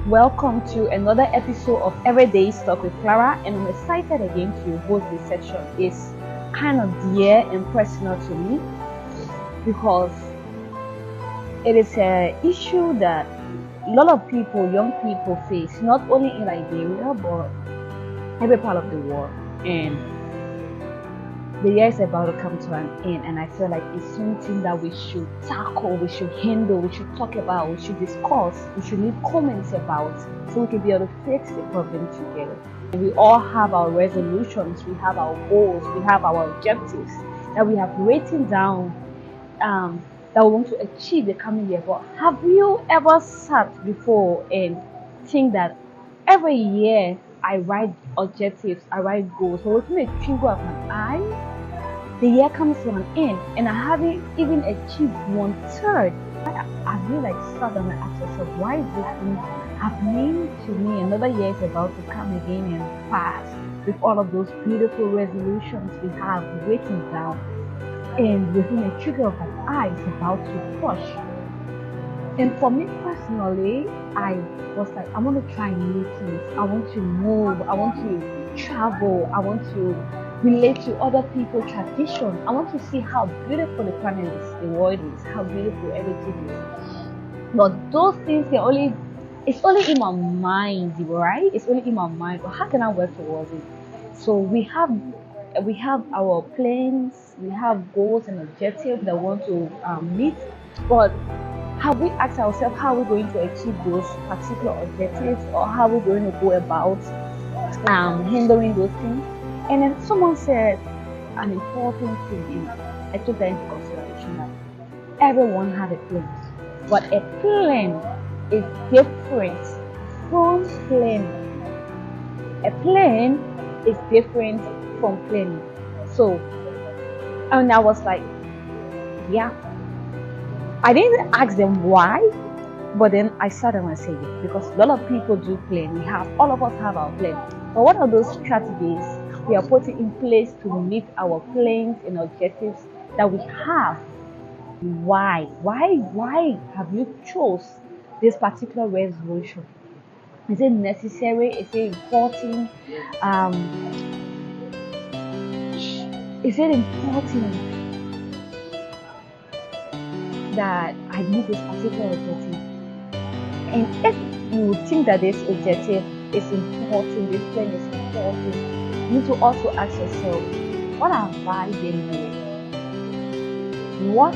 Welcome to another episode of Everyday Talk with Clara, and I'm excited again to host this section. It's kind of dear and personal to me because it is an issue that a lot of people, young people, face not only in Liberia but every part of the world. And the year is about to come to an end, and I feel like it's something that we should tackle, we should handle, we should talk about, we should discuss, we should leave comments about, so we can be able to fix the problem together. We all have our resolutions, we have our goals, we have our objectives that we have written down that we want to achieve the coming year. But have you ever sat before and think that every year I write objectives, I write goals, but within a twinkle of an eye, the year comes to an end and I haven't even achieved 1/3. I really sat down and asked myself, why is this thing happening to me? Another year is about to come again and pass with all of those beautiful resolutions we have written down, and within a trigger of an eye is about to push. And for me personally, I was like, I want to try new things. I want to move. I want to travel. I want to relate to other people's tradition. I want to see how beautiful the planet is, the world is, how beautiful everything is. But those things it's only in my mind, right? It's only in my mind. But how can I work towards it? So we have our plans, we have goals and objectives that we want to meet, but have we asked ourselves how we're going to achieve those particular objectives, or how we're going to go about handling those things? And then someone said an important thing, and I took that into consideration, that everyone has a plan, but a plan is different from planning. A plan is different from planning. So, and I was like, yeah. I didn't ask them why, but then I sat down and said it, because a lot of people do plan. All of us have our plan. But what are those strategies we are putting in place to meet our plans and objectives that we have? Why? Why have you chose this particular resolution? Is it necessary? Is it important? Is it important that I meet this particular objective? And if you think that this objective is important, this plan is important, you need to also ask yourself, what have I been doing? What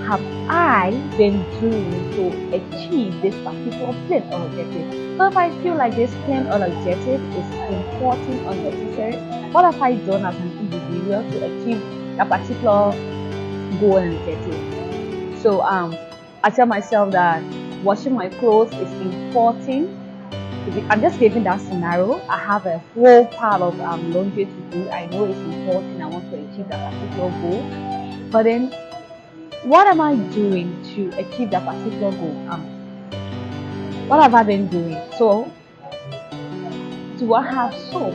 have I been doing to achieve this particular plan or objective? So if I feel like this plan or objective is important or necessary, what have I done as an individual to achieve a particular goal and objective? So I tell myself that washing my clothes is important. I'm just giving that scenario. I have a whole pile of laundry to do. I know it's important. I want to achieve that particular goal. But then, what am I doing to achieve that particular goal? What have I been doing? So, do I have soap?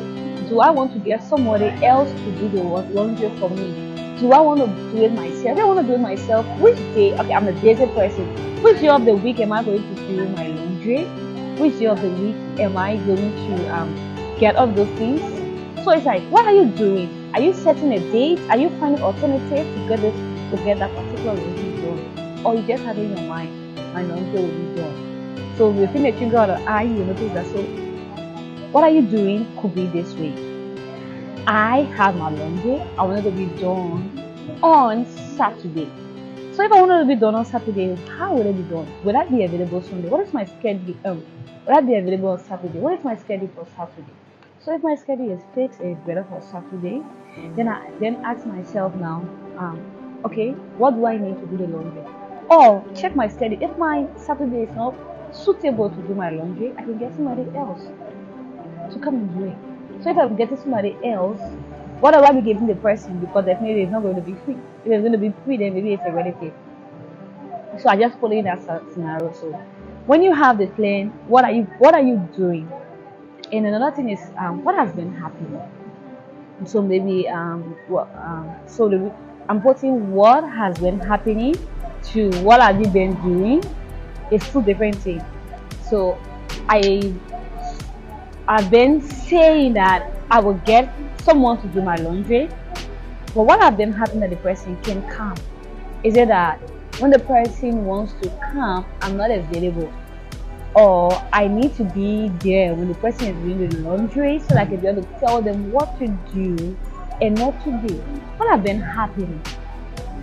Do I want to get somebody else to do the laundry for me? Do I want to do it myself? If I want to do it myself, which day? Okay, I'm a busy person. Which day of the week am I going to do my laundry? Which day of the week am I going to get all those things? So it's like, what are you doing? Are you setting a date? Are you finding alternatives to get that particular laundry done? Or you just have it in your mind, my laundry will be done? So within a twinkle of an eye, you notice that. So what are you doing could be this way. I have my laundry. I want it to be done on Saturday. So if I want it to be done on Saturday, how will it be done? Will I be available Sunday? What is my schedule? Will I be available on Saturday? What is my schedule for Saturday? So if my schedule is fixed and it's better for Saturday, then I ask myself now, okay, what do I need to do the laundry? Or check my schedule. If my Saturday is not suitable to do my laundry, I can get somebody else to come and do it. So if I'm getting somebody else, what will I be giving the person? Because definitely it's not going to be free. If it's going to be free, then maybe it's a relative. So I just follow in that scenario. So when you have the plan, what are you doing? And another thing is what has been happening. So maybe I'm putting what has been happening to what have you been doing. It's two different things. So I have been saying that I will get someone to do my laundry, but what have been happening that the person can come? Is it that when the person wants to come, I'm not available? Or I need to be there when the person is doing the laundry so that I can be able to tell them what to do and not to do? What have been happening?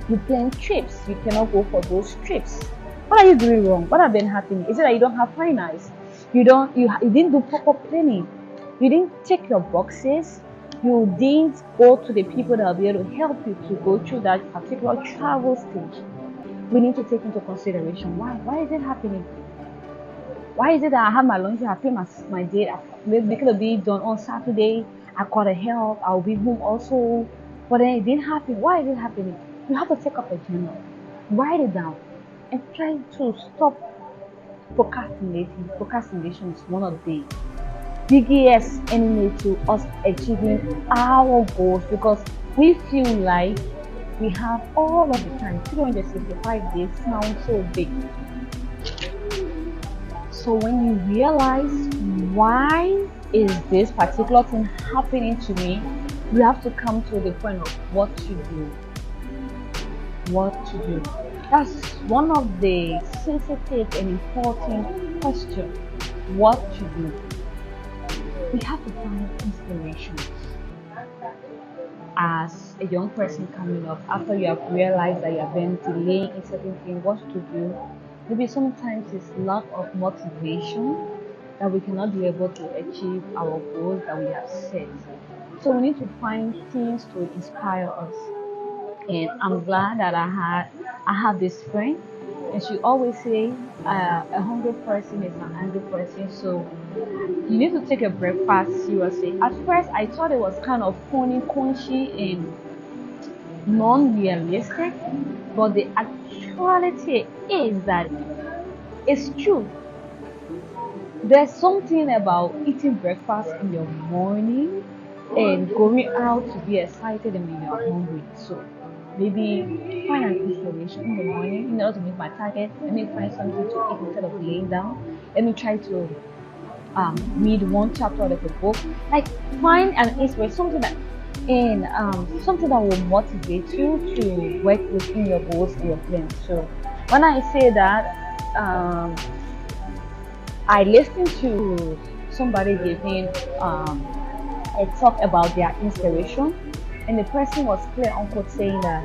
You plan trips, you cannot go for those trips. What are you doing wrong? What have been happening? Is it that you don't have finance? You didn't do proper planning. You didn't check your boxes. You didn't go to the people that will be able to help you to go through that particular travel stage. We need to take into consideration why is it happening? Why is it that I have my laundry, I pay my date, maybe it could be done on Saturday, I got a help, I'll be home also, but then it didn't happen. Why is it happening? You have to take up a journal, write it down, and try to stop procrastinating. Procrastination is one of the biggest enemy to us achieving our goals, because we feel like we have all of the time. 365 days sounds so big. So when you realize why is this particular thing happening to me, you have to come to the point of what to do. What to do. That's one of the sensitive and important questions. What to do. We have to find inspiration. As a young person coming up, after you have realized that you have been delaying in certain things, what to do. Maybe sometimes it's lack of motivation that we cannot be able to achieve our goals that we have set. So we need to find things to inspire us. And I'm glad that I have this friend, and she always say a hungry person is an angry person. So you need to take a breakfast seriously. At first, I thought it was kind of funny, crunchy, and non-realistic, but the actuality is that it's true. There's something about eating breakfast in the morning and going out to be excited and when you're hungry. So maybe find an inspiration in the morning in order to meet my target. Let me find something to eat instead of laying down. Let me try to read one chapter of the book. Like find an inspiration, something that will motivate you to work within your goals and your plans. So when I say that, I listened to somebody giving a talk about their inspiration, and the person was clear on quote saying that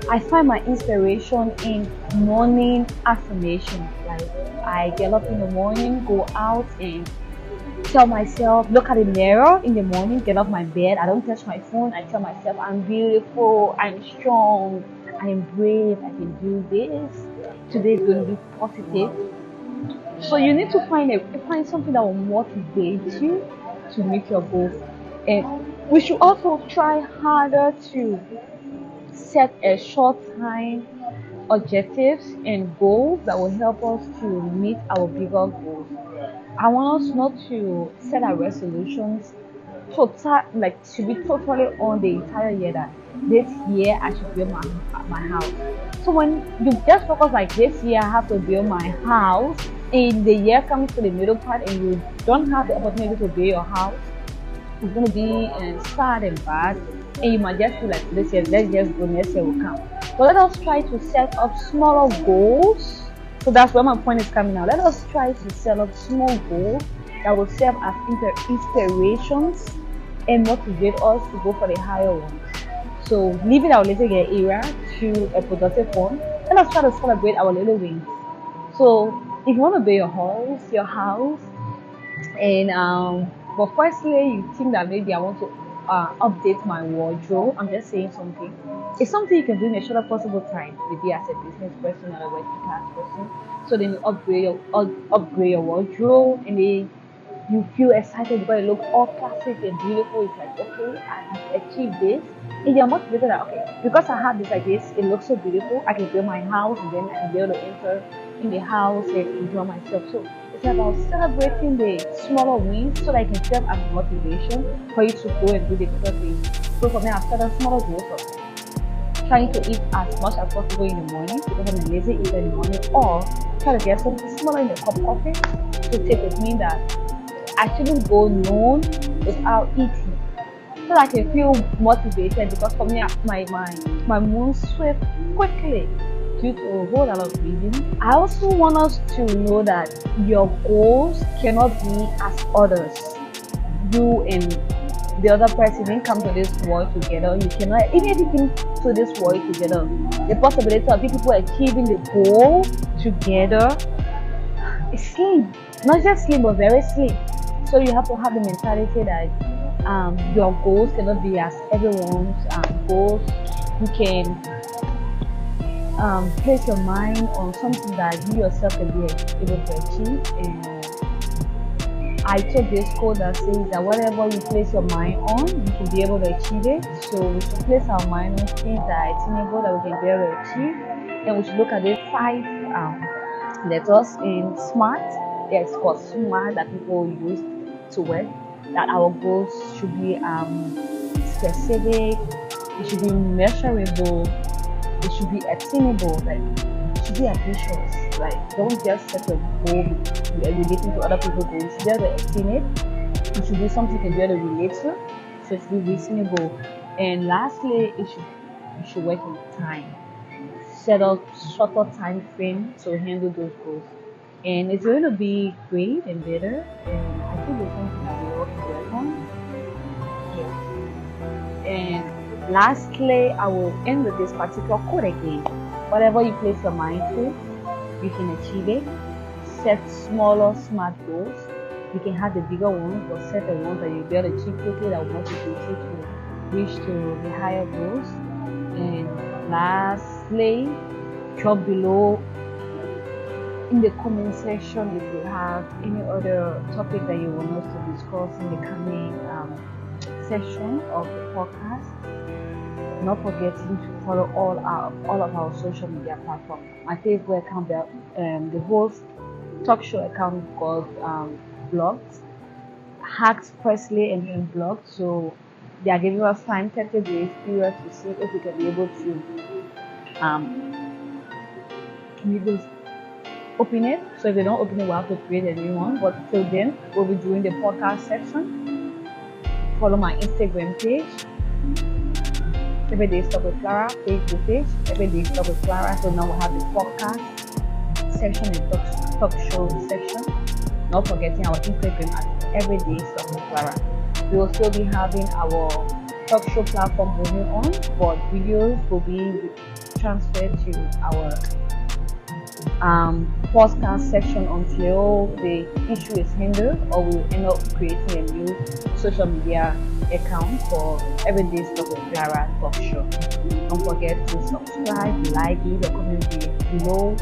I find my inspiration in morning affirmation. Like I get up in the morning, go out and tell myself, look at the mirror in the morning, get off my bed, I don't touch my phone, I tell myself I'm beautiful, I'm strong, I'm brave, I can do this. Today is going to be positive. So you need to find something that will motivate you to meet your goals. And we should also try harder to set a short time objectives and goals that will help us to meet our bigger goals. I want us not to set our resolutions to be totally on the entire year that this year I should build my house. So when you just focus like this year I have to build my house, and the year comes to the middle part and you don't have the opportunity to build your house, it's going to be sad and bad, and you might just feel like this year, let's just go, next year will come. But let us try to set up smaller goals. So that's where my point is coming now. Let us try to set up small goals that will serve as inspirations and motivate us to go for the higher ones. So leaving our little girl era to a productive one, let us try to celebrate our little wins. So if you want to build your house, and but firstly you think that maybe I want to update my wardrobe, I'm just saying something. It's something you can do in a shorter possible time, maybe as a business person or a working class person. So then you upgrade your wardrobe, and then you feel excited because it looks all classic and beautiful. It's like, okay, I have achieved this, and you're motivated that okay, because I have this like this, it looks so beautiful, I can build my house, and then I can be able to enter in the house and enjoy myself. So it's about celebrating the smaller wins so that it can serve as motivation for you to go and do the bigger things. So for me, I've started smaller goals of trying to eat as much as possible in the morning because I'm a lazy eater in the morning, or try to get something smaller in the cup of coffee to take with me that I shouldn't go known without eating, so that I can feel motivated. Because for me, my mood swift quickly due to a whole lot of reasons. I also want us to know that your goals cannot be as others. You and the other person didn't come to this world together. You cannot, even if you came to this world together, the possibility of people achieving the goal together is slim. Not just slim, but very slim. So you have to have the mentality that your goals cannot be as everyone's goals. You can place your mind on something that you yourself can be able to achieve. And I took this quote that says that whatever you place your mind on, you can be able to achieve it. So we should place our mind on things that are attainable, that we can be able to achieve. And we should look at these 5 letters in SMART. Yes, called SMART, that people use to work. That our goals should be specific, it should be measurable, it should be attainable, like it should be ambitious. Like, don't just set a goal relating to other people's goals. You should be able to attain it. It should be something you can be able to relate to. So it should be reasonable. And lastly, you should work in time. Set up shorter time frame to handle those goals. And it's going to be great and better. And I think it's something that we all can work on. Yeah. And lastly, I will end with this particular quote again. Whatever you place your mind to, you can achieve it. Set smaller, smart goals. You can have the bigger ones, but set the ones that you'll be able to achieve quickly, that will motivate you to reach to the higher goals. And lastly, drop below in the comment section if you have any other topic that you want us to discuss in the coming section of the podcast. Not forgetting to follow all of our social media platforms. My favorite account, the host talk show account called Blogs, Hacked Presley and then Blogs. So they are giving us 30 days period to see if we can be able to open it. So if they don't open it, we'll have to create a new one. But till then, we'll be doing the podcast section. Follow my Instagram page, Everyday Stuff with Clara, Facebook page, Everyday Stuff with Clara. So now we'll have the podcast section and talk show section. Not forgetting our Instagram at Everyday Stuff with Clara. We will still be having our talk show platform moving on, but videos will be transferred to our podcast section until the issue is handled, or we'll end up creating a new social media account for Everyday Stuff with Clara talk show. Don't forget to subscribe, like, leave a comment below.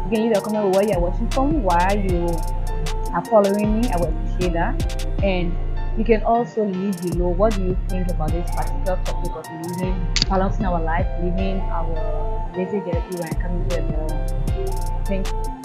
You can leave a comment where you're watching from, why you are following me. I would appreciate that. And you can also leave below what do you think about this particular topic of balancing our life, living our lazy get and coming to a better one. Thank you.